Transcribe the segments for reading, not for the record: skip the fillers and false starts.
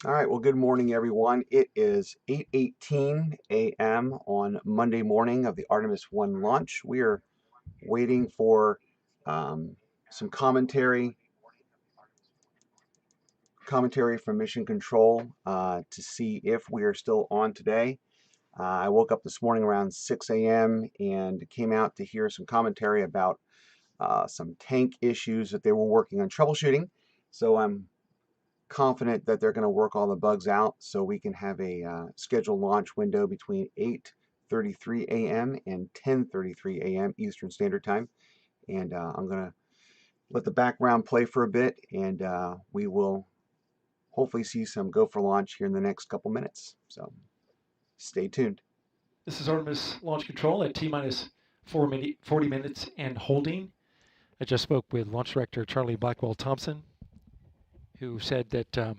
All right, well, good morning, everyone. It is 8:18 a.m. on Monday morning of the Artemis I launch. We are waiting for um, some commentary from Mission Control to see if we are still on today. I woke up this morning around 6 a.m. and came out to hear some commentary about some tank issues that they were working on troubleshooting. So I'm confident that they're going to work all the bugs out so we can have a scheduled launch window between 8:33 a.m. and 10:33 a.m. Eastern Standard Time. And I'm going to let the background play for a bit, and we will hopefully see some go for launch here in the next couple minutes. So stay tuned. This is Artemis Launch Control at T minus 40 minutes and holding. I just spoke with Launch Director Charlie Blackwell Thompson, who said that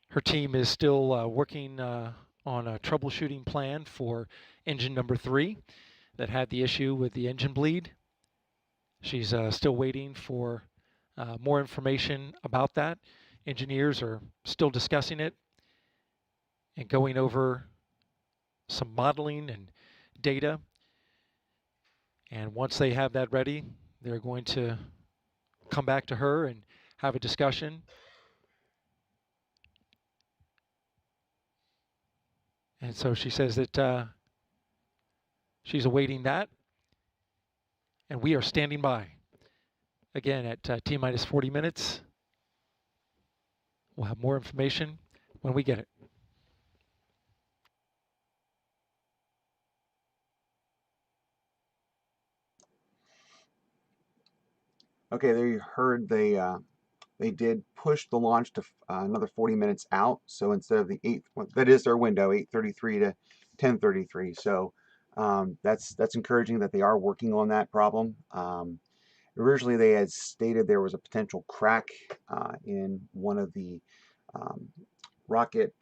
her team is still working on a troubleshooting plan for engine number 3 that had the issue with the engine bleed. She's still waiting for more information about that. Engineers are still discussing it and going over some modeling and data. And once they have that ready, they're going to come back to her and have a discussion. And so she says that she's awaiting that. And we are standing by. Again, at T minus 40 minutes, we'll have more information when we get it. Okay, there you heard they did push the launch to another 40 minutes out. So instead of the 8, that is their window, 8:33 to 10:33. So that's encouraging that they are working on that problem. Originally, they had stated there was a potential crack in one of the um, rocket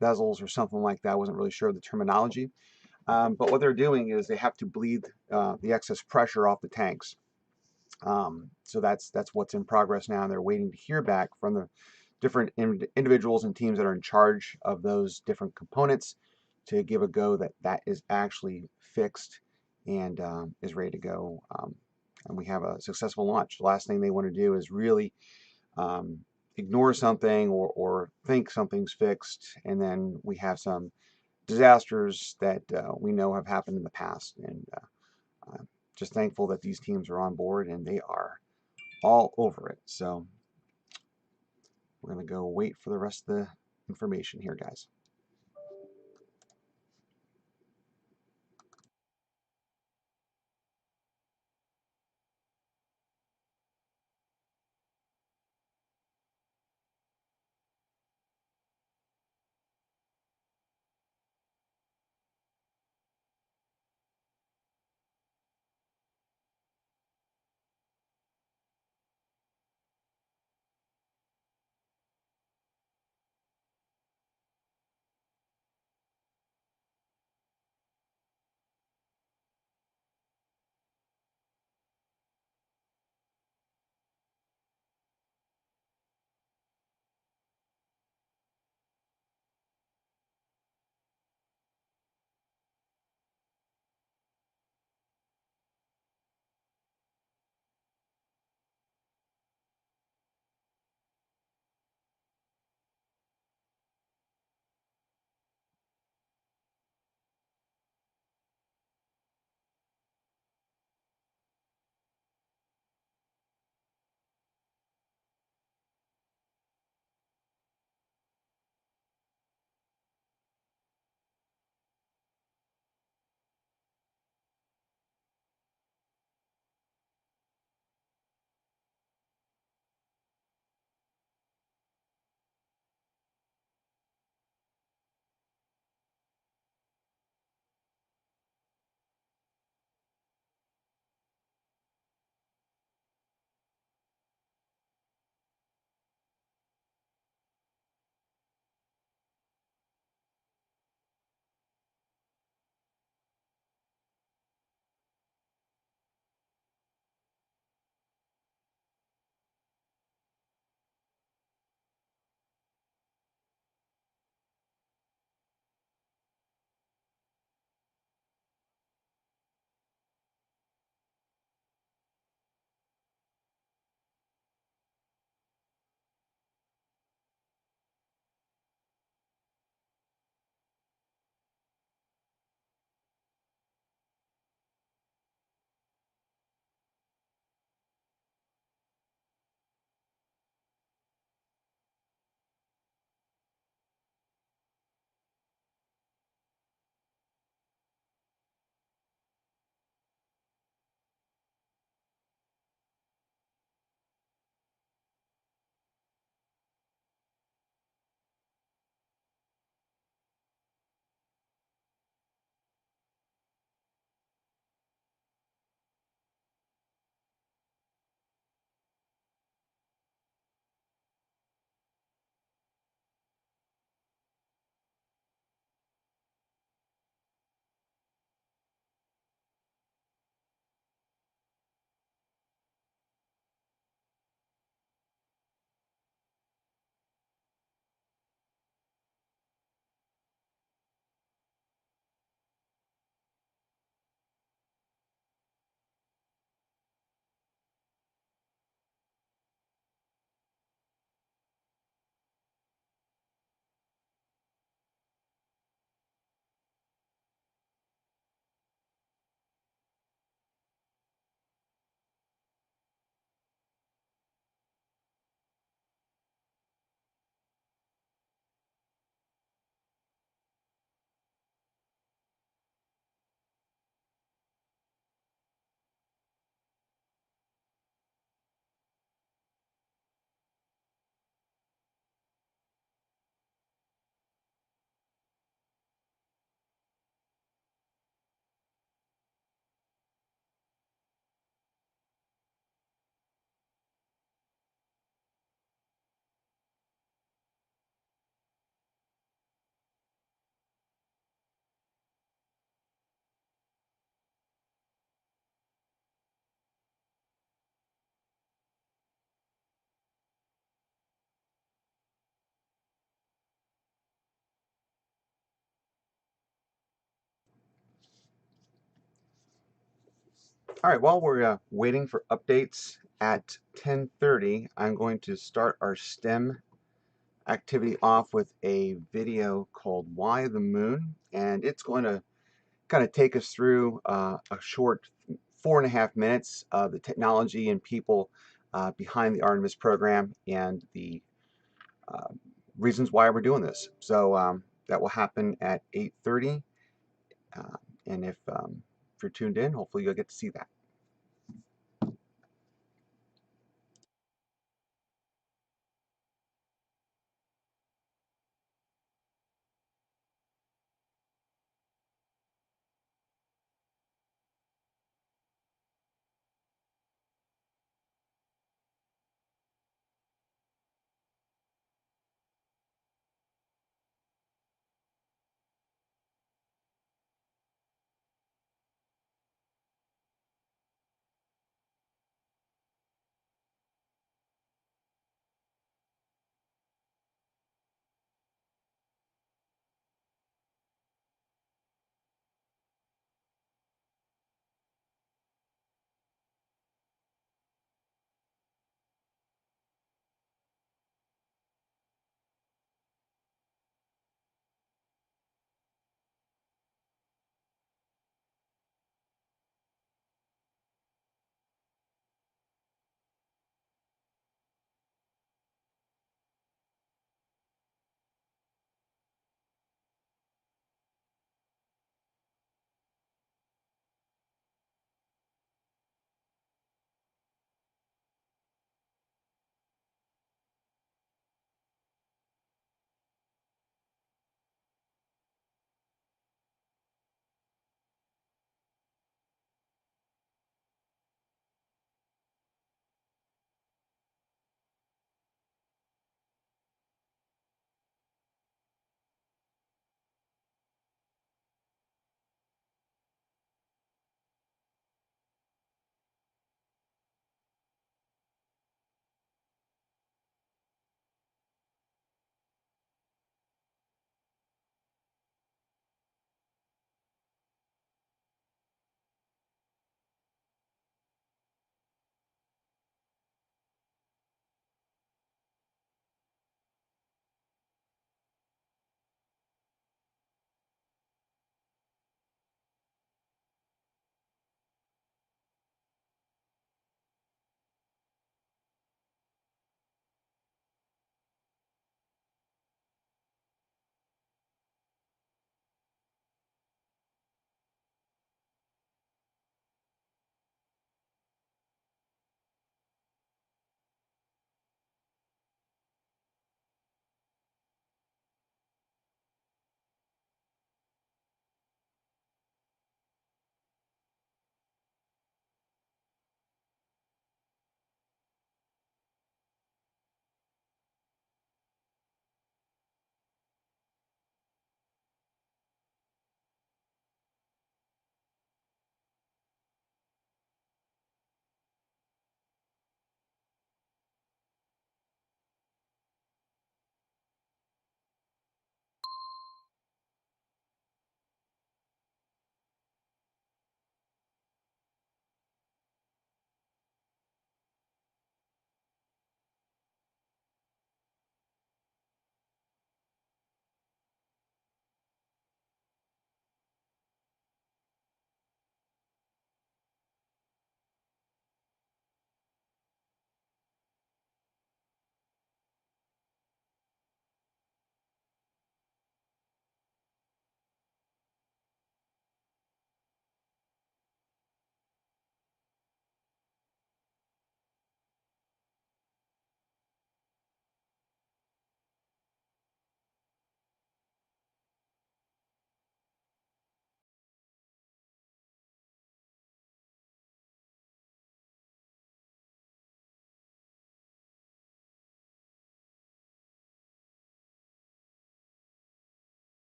bezels or something like that. I wasn't really sure of the terminology. But what they're doing is they have to bleed the excess pressure off the tanks. So that's what's in progress now. And they're waiting to hear back from the different individuals and teams that are in charge of those different components to give a go that that is actually fixed and is ready to go. And we have a successful launch. The last thing they want to do is really um, ignore something or think something's fixed, and then we have some disasters that we know have happened in the past. And just thankful that these teams are on board and they are all over it. So we're going to go wait for the rest of the information here, guys. All right, while we're waiting for updates at 10:30, I'm going to start our STEM activity off with a video called Why the Moon, and it's going to kind of take us through a short 4.5 minutes of the technology and people behind the Artemis program and the uh, reasons why we're doing this. So that will happen at 8:30, and if you're tuned in, hopefully you'll get to see that.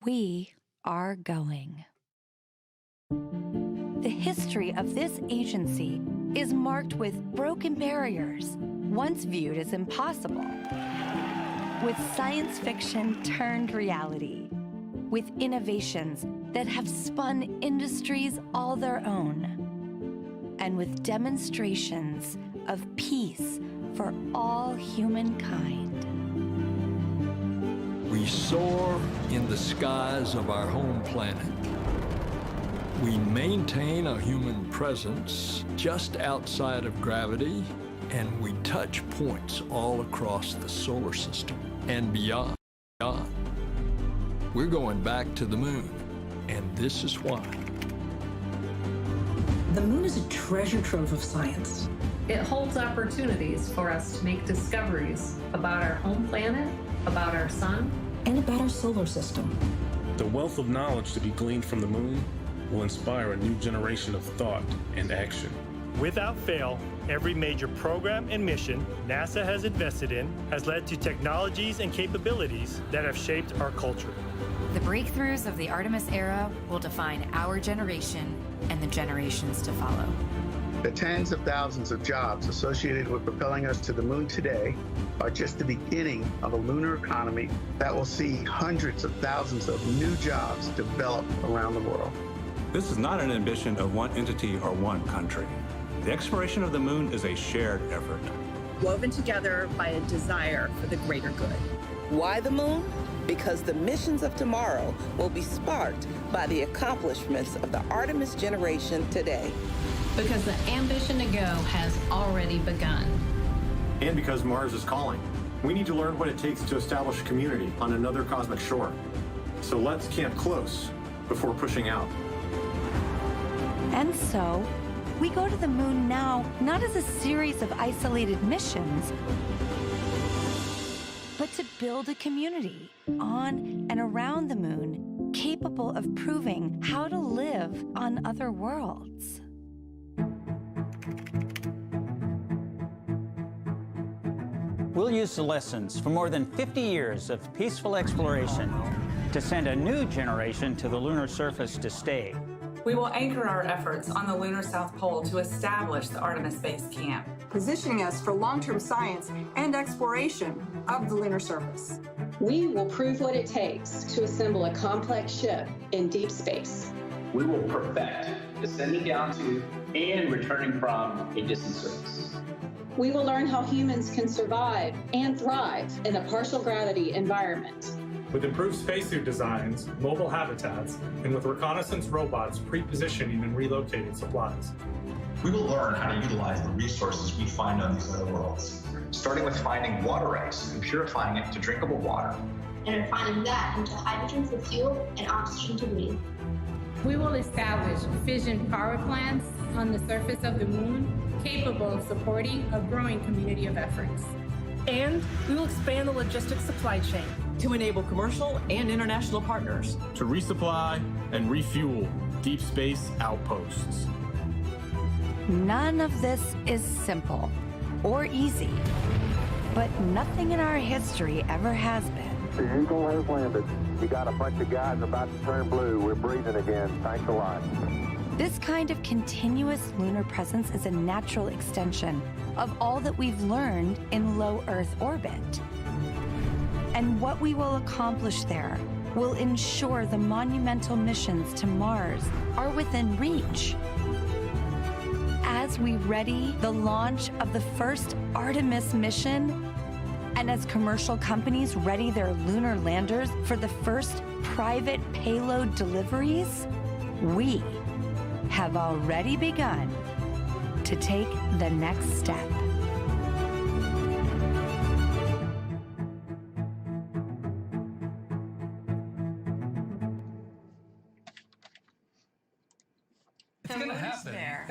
We are going. The history of this agency is marked with broken barriers, once viewed as impossible, with science fiction turned reality. with innovations that have spun industries all their own, and with demonstrations of peace for all humankind. We soar in the skies of our home planet. We maintain a human presence just outside of gravity, and we touch points all across the solar system and beyond. We're going back to the moon, and this is why. The moon is a treasure trove of science. It holds opportunities for us to make discoveries about our home planet, about our sun, and about our solar system. The wealth of knowledge to be gleaned from the moon will inspire a new generation of thought and action. Without fail, every major program and mission NASA has invested in has led to technologies and capabilities that have shaped our culture. The breakthroughs of the Artemis era will define our generation and the generations to follow. The tens of thousands of jobs associated with propelling us to the moon today are just the beginning of a lunar economy that will see hundreds of thousands of new jobs develop around the world. This is not an ambition of one entity or one country. The exploration of the moon is a shared effort, woven together by a desire for the greater good. Why the moon? Because the missions of tomorrow will be sparked by the accomplishments of the Artemis generation today. because the ambition to go has already begun. And because Mars is calling. We need to learn what it takes to establish a community on another cosmic shore. So let's camp close before pushing out. And so, we go to the moon now, not as a series of isolated missions, but to build a community on and around the moon capable of proving how to live on other worlds. We'll use the lessons from more than 50 years of peaceful exploration to send a new generation to the lunar surface to stay. We will anchor our efforts on the lunar South Pole to establish the Artemis Base Camp, positioning us for long-term science and exploration of the lunar surface. We will prove what it takes to assemble a complex ship in deep space. We will perfect descending down to and returning from a distant surface. We will learn how humans can survive and thrive in a partial gravity environment. With improved spacesuit designs, mobile habitats, and with reconnaissance robots pre-positioning and relocating supplies. We will learn how to utilize the resources we find on these other worlds, starting with finding water ice and purifying it to drinkable water. And refining that into hydrogen for fuel and oxygen to breathe. We will establish fission power plants on the surface of the moon, capable of supporting a growing community of efforts. And we will expand the logistics supply chain to enable commercial and international partners to resupply and refuel deep space outposts. None of this is simple or easy, but nothing in our history ever has been. The Eagle has landed. You got a bunch of guys about to turn blue. We're breathing again. Thanks a lot. This kind of continuous lunar presence is a natural extension of all that we've learned in low Earth orbit. And what we will accomplish there will ensure the monumental missions to Mars are within reach. As we ready the launch of the first Artemis mission, and as commercial companies ready their lunar landers for the first private payload deliveries, we have already begun to take the next step. It's going to happen. There.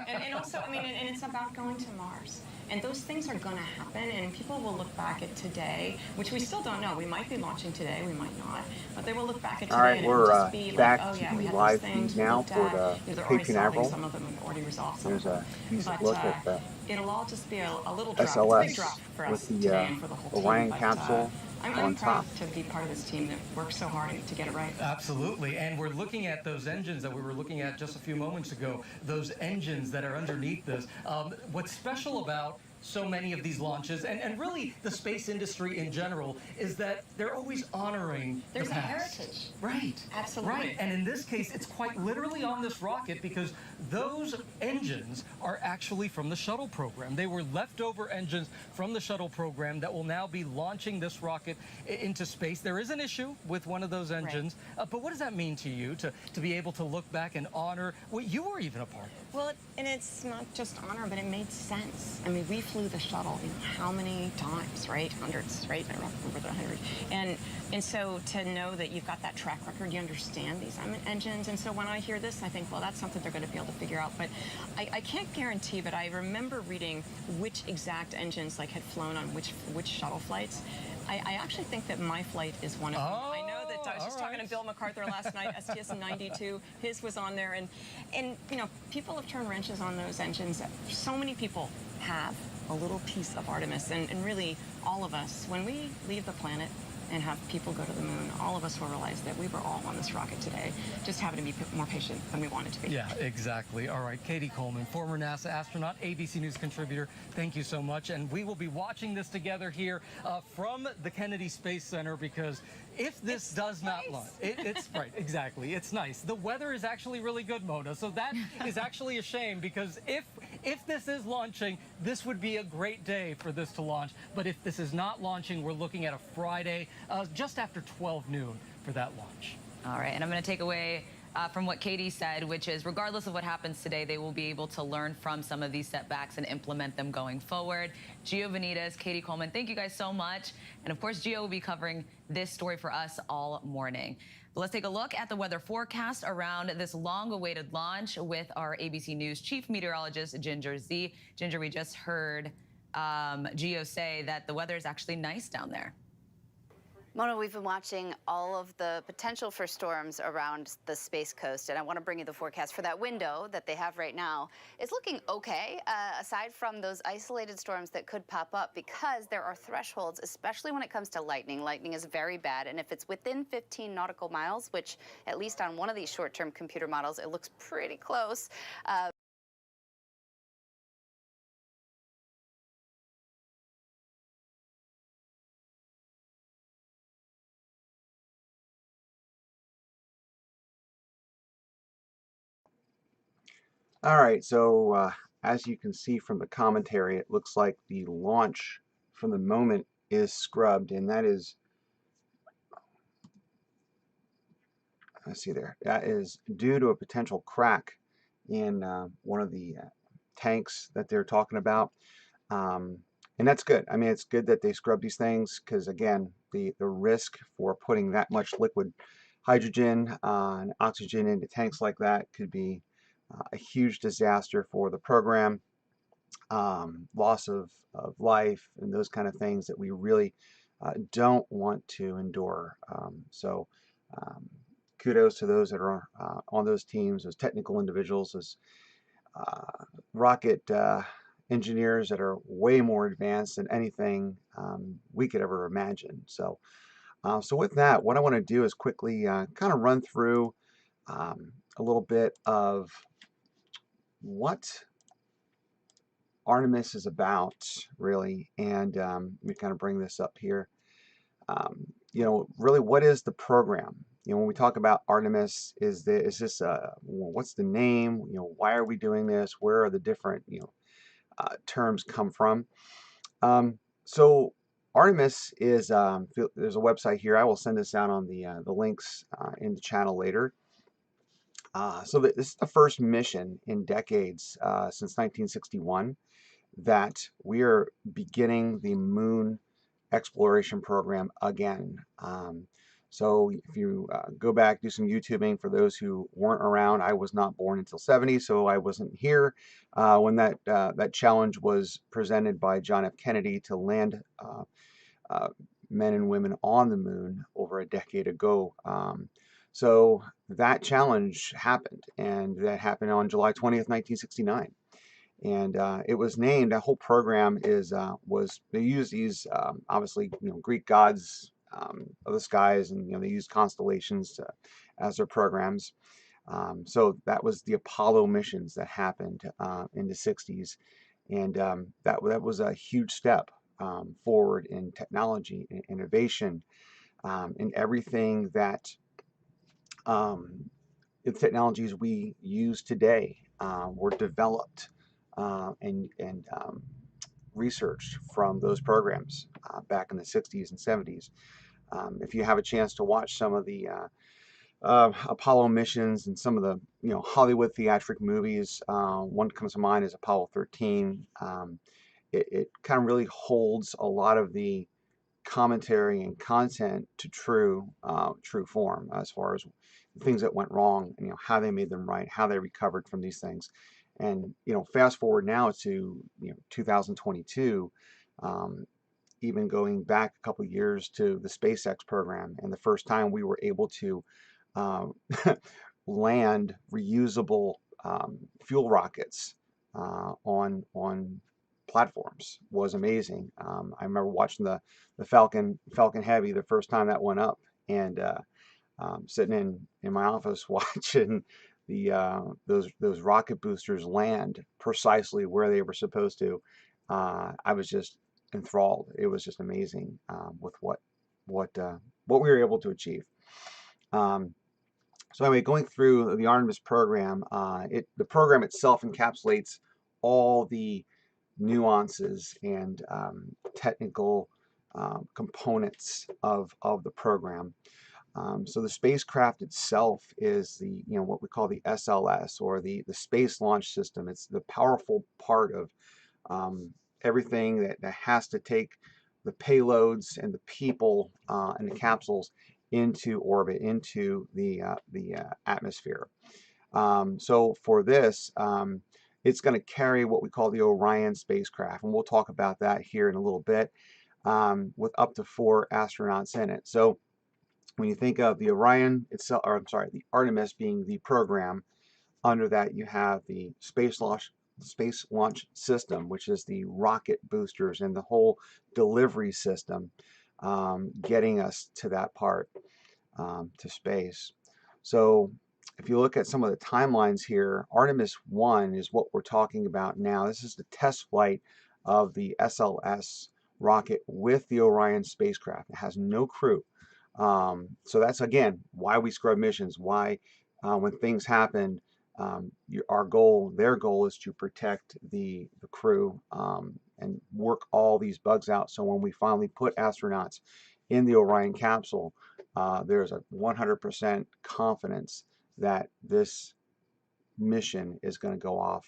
and also, I mean, and it's about going to Mars. And those things are going to happen, and people will look back at today, which we still don't know. We might be launching today, we might not. But they will look back at today. All right, and we're just be back like, oh, yeah, to we the had live these things feed now for the Patreon. Some of them have already resolved some There's of them. a decent look at the it'll all just be a little drop. SLS It's a big drop for us with the today and for the whole Orion team, capsule I'm proud to be part of this team that works so hard to get it right. Absolutely, and we're looking at those engines that we were looking at just a few moments ago, those engines that are underneath this. What's special about so many of these launches, and really the space industry in general, is that they're always honoring There's the a past. heritage. Right. Absolutely. Right. And in this case, it's quite literally on this rocket because those engines are actually from the shuttle program. They were leftover engines from the shuttle program that will now be launching this rocket into space. There is an issue with one of those engines, but what does that mean to you to be able to look back and honor what you were even a part of? Well, and it's not just honor, but it made sense. I mean, we flew the shuttle, you know, how many times, right? Hundreds, right? I don't remember the 100. And so to know that you've got that track record, you understand these engines. And so when I hear this, I think, well, that's something they're going to be able to figure out. But I can't guarantee, but I remember reading which exact engines like had flown on which shuttle flights. I actually think that my flight is one of them. I know that I was just talking to Bill MacArthur last night, STS-92, his was on there. And you know, people have turned wrenches on those engines. So many people have a little piece of Artemis. And really, all of us, when we leave the planet and have people go to the moon, all of us will realize that we were all on this rocket today, just having to be more patient than we wanted to be. Yeah, exactly. All right, Katie Coleman, former NASA astronaut, ABC News contributor, thank you so much. And we will be watching this together here from the Kennedy Space Center, because if this does not launch, it's right, exactly. It's nice. The weather is actually really good, Mona. So that is actually a shame, because if this is launching, this would be a great day for this to launch. But if this is not launching, we're looking at a Friday, just after 12 noon for that launch. All right, and I'm going to take away from what Katie said, which is regardless of what happens today, they will be able to learn from some of these setbacks and implement them going forward. Gio Benitez, Katie Coleman, thank you guys so much. And of course, Gio will be covering this story for us all morning. But let's take a look at the weather forecast around this long-awaited launch with our ABC News chief meteorologist, Ginger Z. Ginger, we just heard Gio say that the weather is actually nice down there. Mona, we've been watching all of the potential for storms around the Space Coast, and I want to bring you the forecast for that window that they have right now. It's looking okay, aside from those isolated storms that could pop up, because there are thresholds, especially when it comes to lightning. Lightning is very bad, and if it's within 15 nautical miles, which at least on one of these short-term computer models, it looks pretty close. All right, so as you can see from the commentary, it looks like the launch from the moment is scrubbed, and that is, let's see there, that is due to a potential crack in one of the tanks that they're talking about. And that's good. I mean, it's good that they scrub these things, because again, the risk for putting that much liquid hydrogen and oxygen into tanks like that could be a huge disaster for the program, loss of life and those kind of things that we really don't want to endure. So kudos to those that are on those teams, those technical individuals, those rocket engineers that are way more advanced than anything we could ever imagine. So with that, what I want to do is quickly kind of run through a little bit of what Artemis is about, really, and let me kind of bring this up here. You know, really, what is the program? You know, when we talk about Artemis, is this what's the name? You know, why are we doing this? Where are the different terms come from? So Artemis is there's a website here. I will send this out on the links in the channel later. So this is the first mission in decades since 1961 that we are beginning the moon exploration program again. So if you go back, do some YouTubing for those who weren't around. I was not born until 70, so I wasn't here when that challenge was presented by John F. Kennedy to land men and women on the moon over a decade ago. So that challenge happened, and that happened on July 20th, 1969. And it was named, that whole program they use these, obviously, Greek gods of the skies, and, they use constellations as their programs. So that was the Apollo missions that happened in the 60s. And that was a huge step forward in technology and innovation, in everything that the technologies we use today were developed and researched from those programs back in the 60s and 70s. If you have a chance to watch some of the Apollo missions and some of the Hollywood theatric movies, one that comes to mind is Apollo 13. It kind of really holds a lot of the commentary and content to true form, as far as things that went wrong and how they made them right, how they recovered from these things. And fast forward now to 2022, even going back a couple of years to the SpaceX program, and the first time we were able to um, land reusable fuel rockets on platforms was amazing. I remember watching the Falcon Heavy the first time that went up, and sitting in my office watching the those rocket boosters land precisely where they were supposed to. I was just enthralled. It was just amazing with what we were able to achieve. Um, so anyway, going through the Artemis program, the program itself encapsulates all the nuances and technical components of the program. So the spacecraft itself is the what we call the SLS, or the Space Launch System. It's the powerful part of everything that has to take the payloads and the people and the capsules into orbit, into the atmosphere. So for this, it's going to carry what we call the Orion spacecraft, and we'll talk about that here in a little bit, with up to 4 astronauts in it. So when you think of the Orion itself, or I'm sorry, the Artemis being the program, under that you have the Space Launch System, which is the rocket boosters and the whole delivery system, getting us to that part, to space. So if you look at some of the timelines here, Artemis I is what we're talking about now. This is the test flight of the SLS rocket with the Orion spacecraft. It has no crew. So that's, again, why we scrub missions, why when things happen, their goal is to protect the crew, and work all these bugs out. So when we finally put astronauts in the Orion capsule, there's a 100% confidence that this mission is going to go off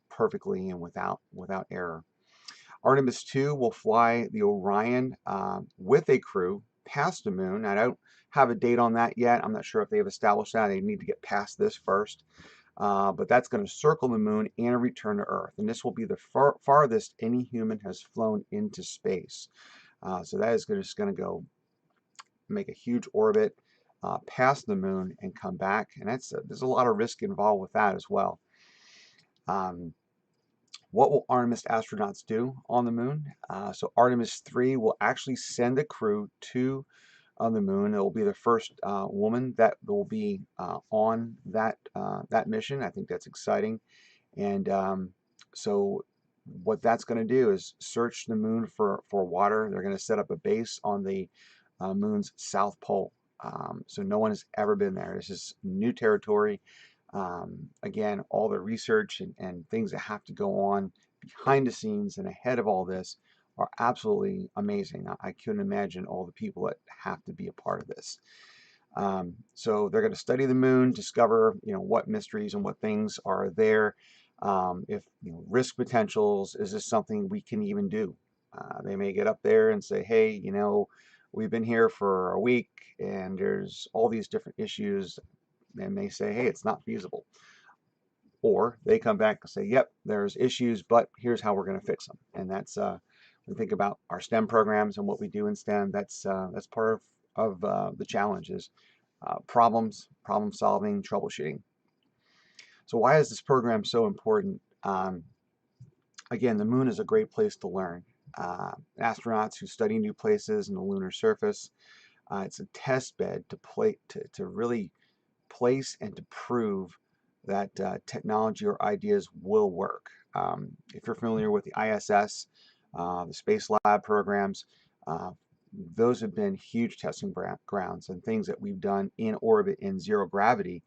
perfectly and without error. Artemis II will fly the Orion with a crew past the moon. I don't have a date on that yet. I'm not sure if they've established that. They need to get past this first. But that's going to circle the moon and return to Earth. And this will be the farthest any human has flown into space. So that is just going to go make a huge orbit past the moon and come back. And there's a lot of risk involved with that as well. What will Artemis astronauts do on the moon? So Artemis 3 will actually send a crew to the moon. It will be the first woman that will be on that mission. I think that's exciting. And so what that's going to do is search the moon for water. They're going to set up a base on the moon's south pole. So no one has ever been there. This is new territory. Again, all the research and things that have to go on behind the scenes and ahead of all this are absolutely amazing. I couldn't imagine all the people that have to be a part of this. So they're going to study the moon, discover what mysteries and what things are there. If risk potentials, is this something we can even do? They may get up there and say, hey, we've been here for a week and there's all these different issues. They may say, hey, it's not feasible. Or they come back and say, yep, there's issues, but here's how we're going to fix them. And that's, we think about our STEM programs and what we do in STEM. That's part of the challenge is problem solving, troubleshooting. So why is this program so important? Again, the moon is a great place to learn. Astronauts who study new places and the lunar surface, it's a test bed to really place and to prove that technology or ideas will work. If you're familiar with the ISS, the Space Lab programs, those have been huge testing grounds and things that we've done in orbit in zero gravity,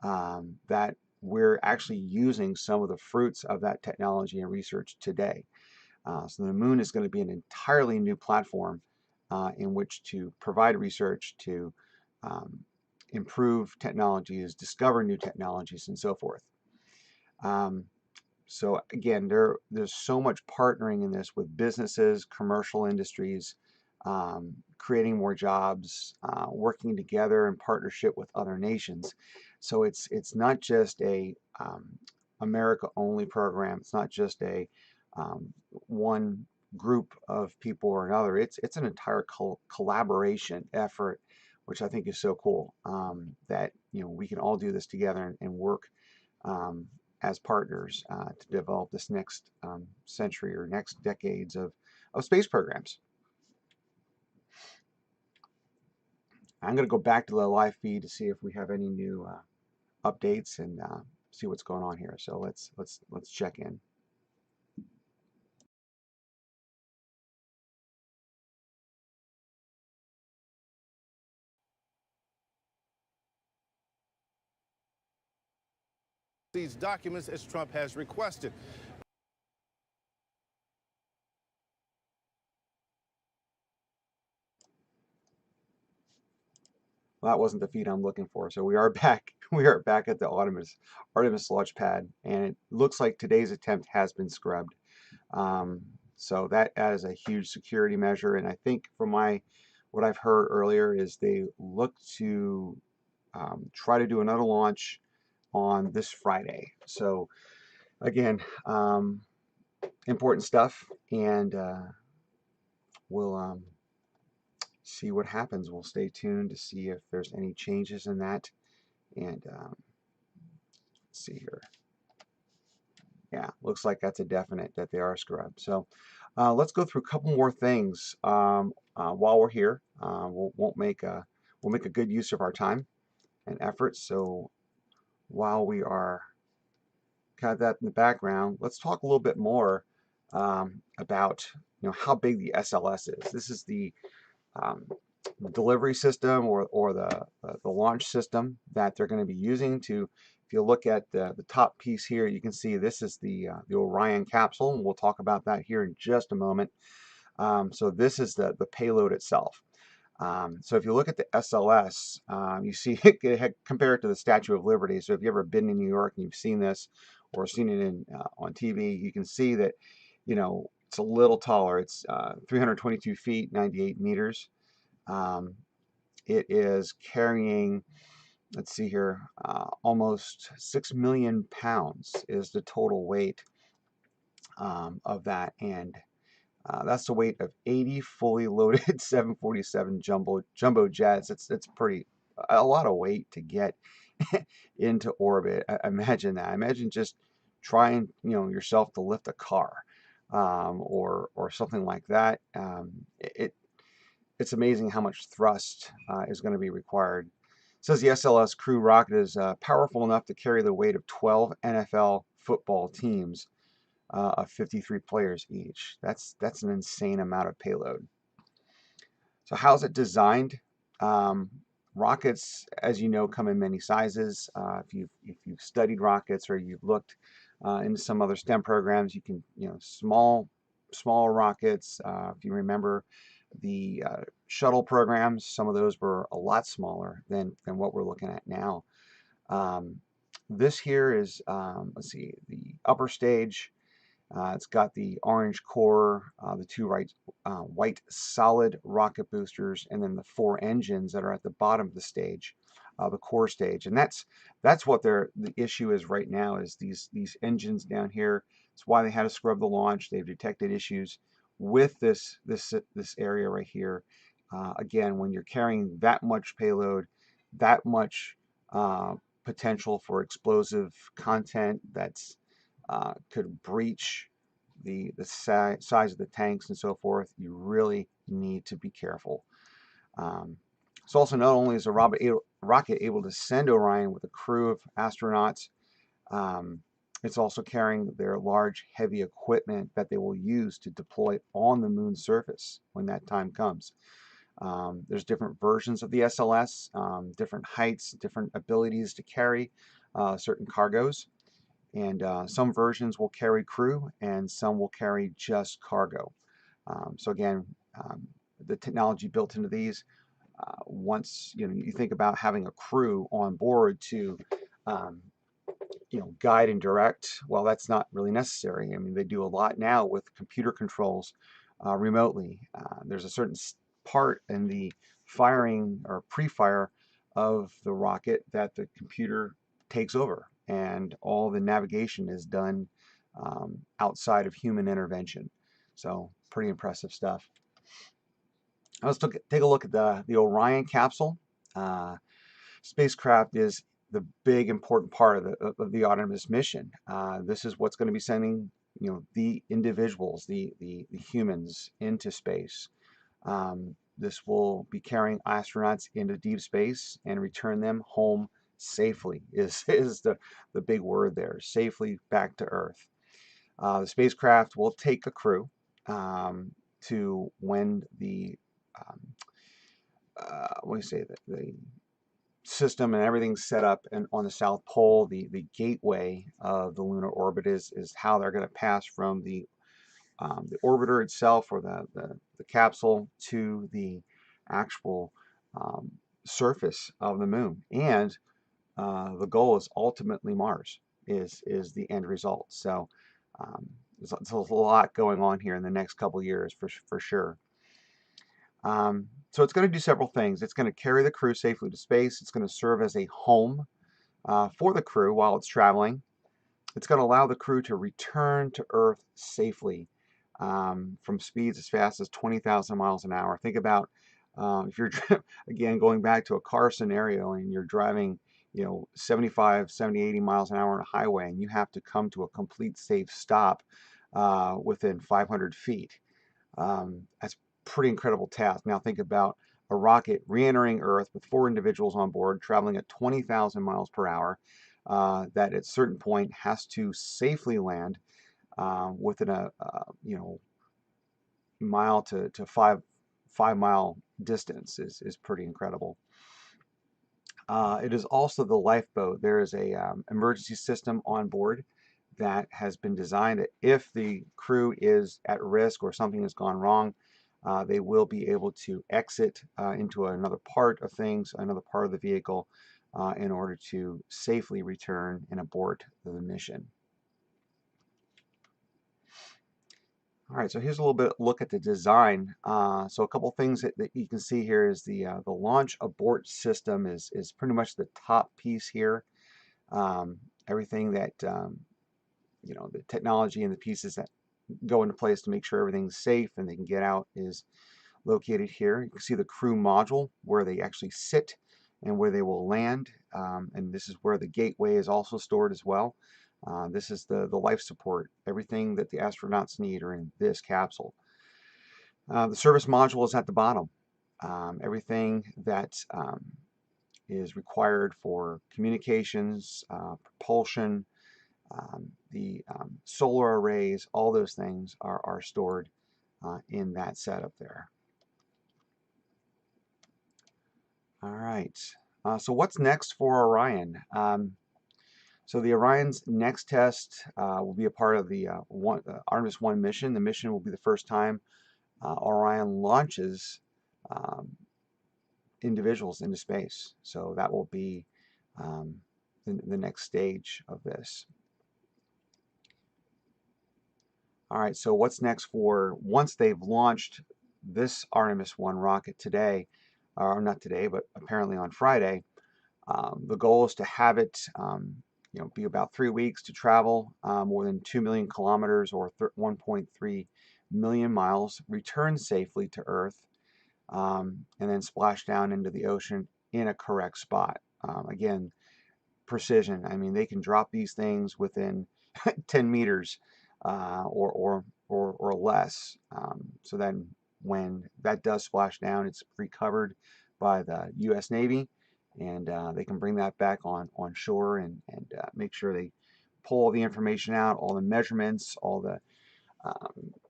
that we're actually using some of the fruits of that technology and research today. So the moon is going to be an entirely new platform in which to provide research, to improve technologies, discover new technologies, and so forth. So again, there's so much partnering in this with businesses, commercial industries, creating more jobs, working together in partnership with other nations. So it's not just a America-only program. It's not just a one group of people or another. It's an entire collaboration effort, which I think is so cool, that we can all do this together and work as partners to develop this next century or next decades of space programs. I'm going to go back to the live feed to see if we have any new updates and see what's going on here. So let's check in. These documents as Trump has requested. Well, that wasn't the feed I'm looking for. So we are back. We are back at the Artemis launch pad, and it looks like today's attempt has been scrubbed. So that is a huge security measure, and I think from what I've heard earlier is they look to try to do another launch on this Friday. So again, important stuff, and we'll see what happens. We'll stay tuned to see if there's any changes in that. And let's see here. Yeah, looks like that's a definite that they are scrubbed. So let's go through a couple more things while we're here. We'll make a good use of our time and efforts. So while we are got that in the background, let's talk a little bit more about how big the SLS is. This is the delivery system or the launch system that they're going to be using to. If you look at the top piece here, you can see this is the Orion capsule, and we'll talk about that here in just a moment. So this is the payload itself. So if you look at the SLS, you see compare it to the Statue of Liberty. So if you've ever been in New York and you've seen this or seen it on TV, you can see that it's a little taller. It's 322 feet, 98 meters. It is carrying, let's see here, almost 6 million pounds is the total weight of that, and that's the weight of 80 fully loaded 747 jumbo jets. It's pretty a lot of weight to get into orbit. Imagine that. Imagine just trying yourself to lift a car or something like that. It's amazing how much thrust is going to be required. It says the SLS crew rocket is powerful enough to carry the weight of 12 NFL football teams of 53 players each. That's an insane amount of payload. So how's it designed? Rockets, as you know, come in many sizes. If you've studied rockets or you've looked into some other STEM programs, you can small rockets. If you remember the shuttle programs, some of those were a lot smaller than what we're looking at now. This here is, let's see, the upper stage. It's got the orange core, the two white solid rocket boosters, and then the 4 engines that are at the bottom of the stage, the core stage. And that's what the issue is right now, is these engines down here. It's why they had to scrub the launch. They've detected issues with this area right here. Again, when you're carrying that much payload, that much potential for explosive content that's could breach the size of the tanks and so forth, you really need to be careful. So also, not only is the rocket able to send Orion with a crew of astronauts, It's also carrying their large, heavy equipment that they will use to deploy on the moon's surface when that time comes. There's different versions of the SLS, different heights, different abilities to carry certain cargoes. And some versions will carry crew and some will carry just cargo. So again, the technology built into these, once you think about having a crew on board to guide and direct, well, that's not really necessary. I mean, they do a lot now with computer controls remotely. There's a certain part in the firing or pre-fire of the rocket that the computer takes over, and all the navigation is done outside of human intervention. So pretty impressive stuff. Let's take a look at the Orion capsule. Spacecraft is the big important part of the Artemis mission. This is what's going to be sending the individuals, the humans into space. This will be carrying astronauts into deep space and return them home safely. Is the big word there? Safely back to Earth. The spacecraft will take a crew to when the what do you say, the system and everything's set up and on the South Pole. The gateway of the lunar orbit is how they're going to pass from the orbiter itself, or the capsule, to the actual surface of the moon. And the goal is ultimately Mars is the end result. So there's a lot going on here in the next couple years for sure. So it's going to do several things. It's going to carry the crew safely to space. It's going to serve as a home for the crew while it's traveling. It's going to allow the crew to return to Earth safely from speeds as fast as 20,000 miles an hour. Think about if you're, again, going back to a car scenario and you're driving 75, 70, 80 miles an hour on a highway, and you have to come to a complete safe stop within 500 feet. That's pretty incredible task. Now think about a rocket re-entering Earth with 4 individuals on board, traveling at 20,000 miles per hour, that at a certain point has to safely land within a mile to 5 mile distance is pretty incredible. It is also the lifeboat. There is a emergency system on board that has been designed that if the crew is at risk or something has gone wrong, they will be able to exit into another part of things, another part of the vehicle, in order to safely return and abort the mission. All right, so here's a little bit look at the design. So a couple things that you can see here is the launch abort system is pretty much the top piece here. Everything that the technology and the pieces that go into place to make sure everything's safe and they can get out is located here. You can see the crew module where they actually sit and where they will land, and this is where the gateway is also stored as well. This is the life support. Everything that the astronauts need are in this capsule. The service module is at the bottom. Everything that is required for communications, propulsion, the solar arrays, all those things are stored in that setup there. All right, so what's next for Orion? So the Orion's next test will be a part of the Artemis I mission. The mission will be the first time Orion launches individuals into space. So that will be the next stage of this. All right, so what's next for once they've launched this Artemis I rocket today, or not today, but apparently on Friday. The goal is to have it be about 3 weeks to travel more than 2 million kilometers or 1.3 million miles, return safely to Earth, and then splash down into the ocean in a correct spot. Again, precision. I mean, they can drop these things within 10 meters or less. So then when that does splash down, it's recovered by the U.S. Navy, and they can bring that back on shore and make sure they pull all the information out, all the measurements, all the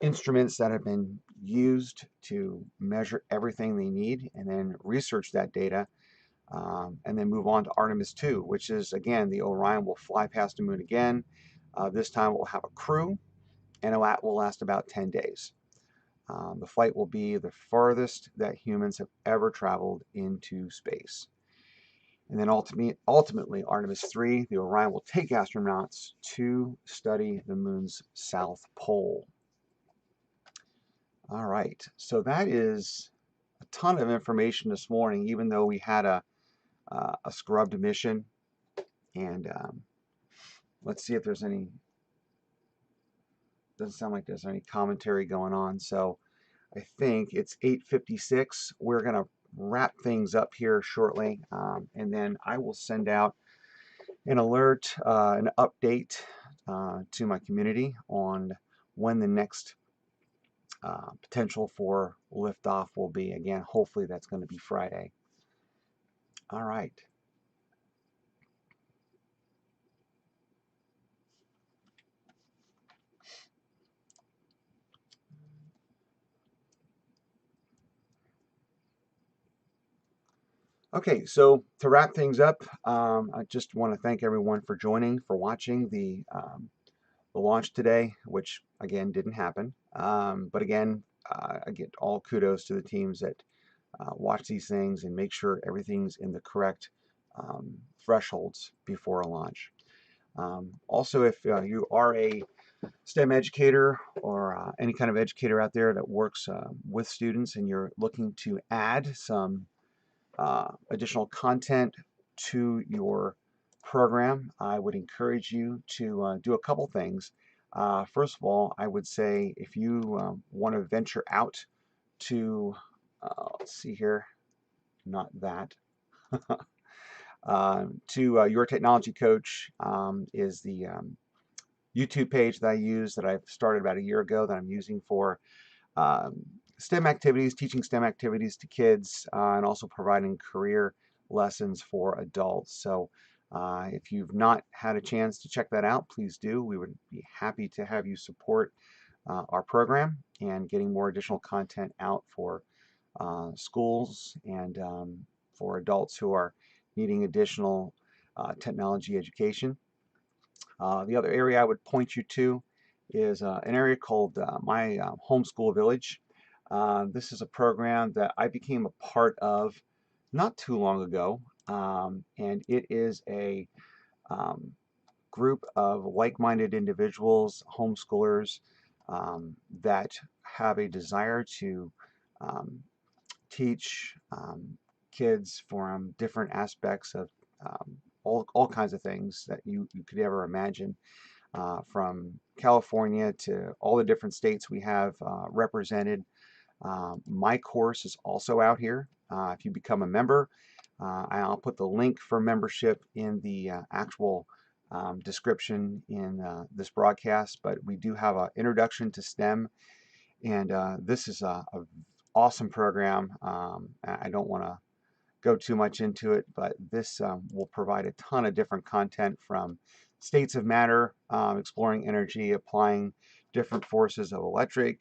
instruments that have been used to measure everything they need, and then research that data, and then move on to Artemis II, which is, again, the Orion will fly past the moon again. This time it will have a crew, and it will last about 10 days. The flight will be the farthest that humans have ever traveled into space. And then ultimately, Artemis III, the Orion, will take astronauts to study the moon's south pole. All right, so that is a ton of information this morning, even though we had a scrubbed mission. And let's see if there's any, doesn't sound like there's any commentary going on. So I think it's 8:56. We're going to wrap things up here shortly, and then I will send out an alert, an update to my community on when the next potential for liftoff will be. Again, hopefully that's going to be Friday. All right. Okay, so to wrap things up, I just want to thank everyone for joining, for watching the launch today, which again didn't happen. But again, I get all kudos to the teams that watch these things and make sure everything's in the correct thresholds before a launch. Also, if you are a STEM educator or any kind of educator out there that works with students and you're looking to add some additional content to your program, I would encourage you to do a couple things. First of all, I would say if you want to venture out to, let's see here, not that, to Your Technology Coach is the YouTube page that I use, that I've started about a year ago, that I'm using for STEM activities, teaching STEM activities to kids, and also providing career lessons for adults. So if you've not had a chance to check that out, please do. We would be happy to have you support our program and getting more additional content out for schools and for adults who are needing additional technology education. The other area I would point you to is an area called My Homeschool Village. This is a program that I became a part of not too long ago, and it is a group of like-minded individuals, homeschoolers, that have a desire to teach kids from different aspects of all kinds of things that you could ever imagine, from California to all the different states we have represented. My course is also out here. If you become a member, I'll put the link for membership in the actual description in this broadcast, but we do have an introduction to STEM, and this is a awesome program. I don't want to go too much into it, but this will provide a ton of different content, from states of matter, exploring energy, applying different forces of electric,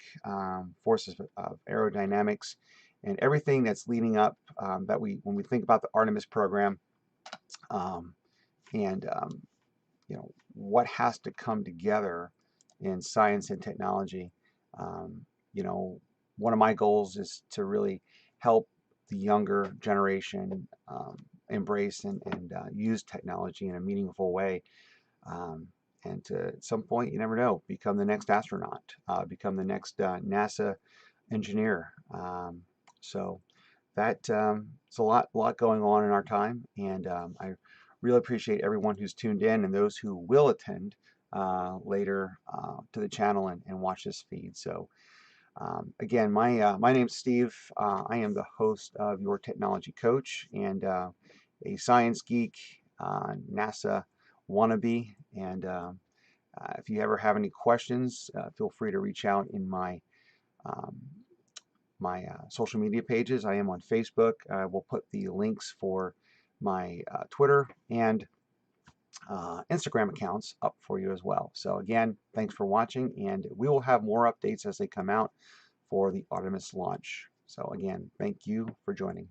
forces of aerodynamics, and everything that's leading up that when we think about the Artemis program, and you know, what has to come together in science and technology. You know, one of my goals is to really help the younger generation embrace and use technology in a meaningful way, and to, at some point, you never know, become the next astronaut, become the next NASA engineer. So that it's a lot going on in our time, and I really appreciate everyone who's tuned in and those who will attend later to the channel and watch this feed. So again, my name's Steve. I am the host of Your Technology Coach, and a science geek, NASA wannabe. And if you ever have any questions, feel free to reach out in my social media pages. I am on Facebook. We'll put the links for my Twitter and Instagram accounts up for you as well. So again, thanks for watching, and we will have more updates as they come out for the Artemis launch. So again, thank you for joining.